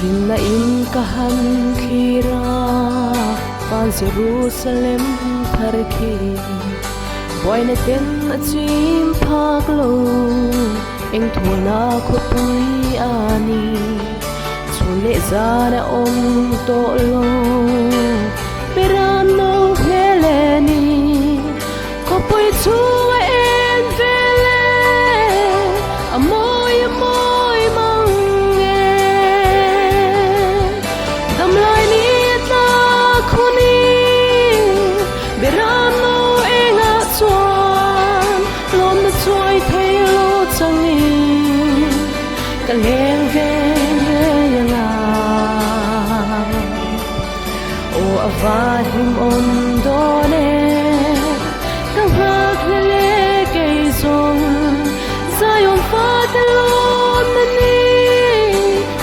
rin na in kahan khira pan Jerusalem tharki boy na ten a chim phak lo eng thona khopui ani chule zara om to lo peran no heleni khopui chu en vele amoy amoy mange damlai ni ta khuni beran no enga chuan lom na choi thei lo changi ka leng ve yanga o avahim om done ka hak le ke zong Zion Fatalon ni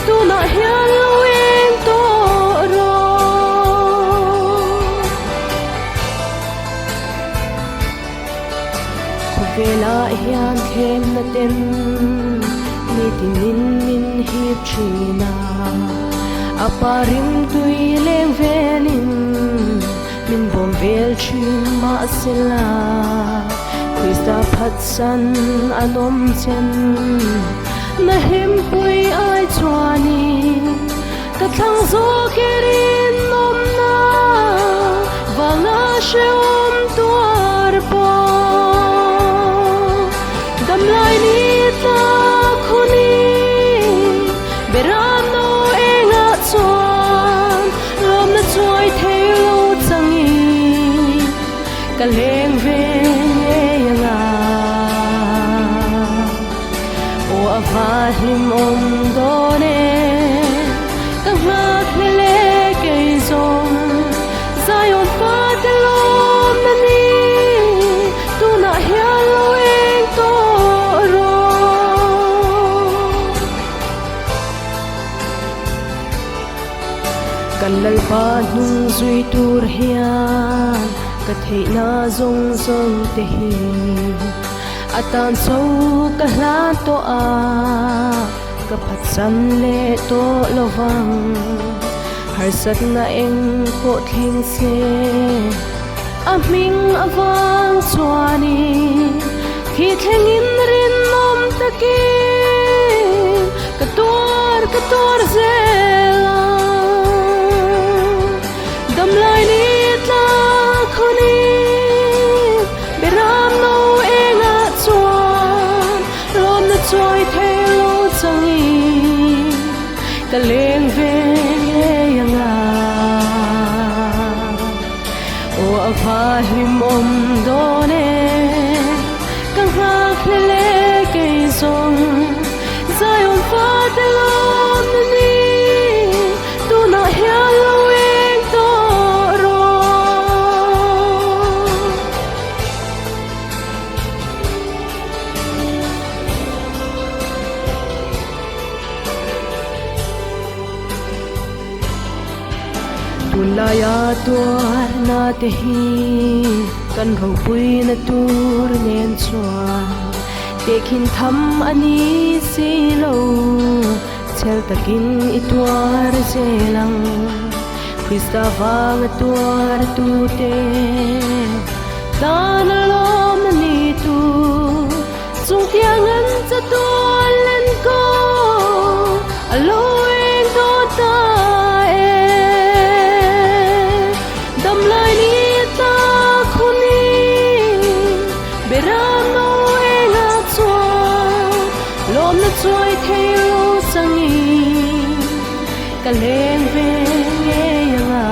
tu na hialwing to ro vela hian khem na ten ni tinin min hi china aparim tui leng velin min bom vel chin ma sila Krista phatsan anom chen na hem pui ai chwani ka thang zo kerin nom na wanga sheom tuar po damlai ni ta khuni beram no enga chuan lom na choi thei lo changi ka leng ve avahim om done ka hak le ke zong Zion Fatalon ni tu na hialwing to ro kan Lalpa'n nung zui tur hian ka thei na zong zong te hi atan sâu ka hlan to a ka phatsan le to lovang har sat na eng ko thing se aming awang chwani khi thengin rin nom takin ka tor zela damlai ni ta khoni beram no choi thei lo changi ka leng ve yanga o avahim om done ka hak le ke zong Zion Fatalon ni tu na hialwing to ro tulaya tuar na te hi kan ro pui na tur nen chuan tekin tham ani si lo chel takin ituar zelang Krista wang tuar tu te tan lom ni tu chung tiang an cha tuan len ko aloing to ta damlai ni ta khuni beram no enga chuan lom na choi thei lo changi ka leng ve yanga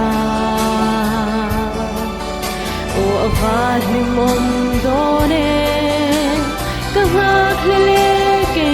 o avahim om done ka hak le ke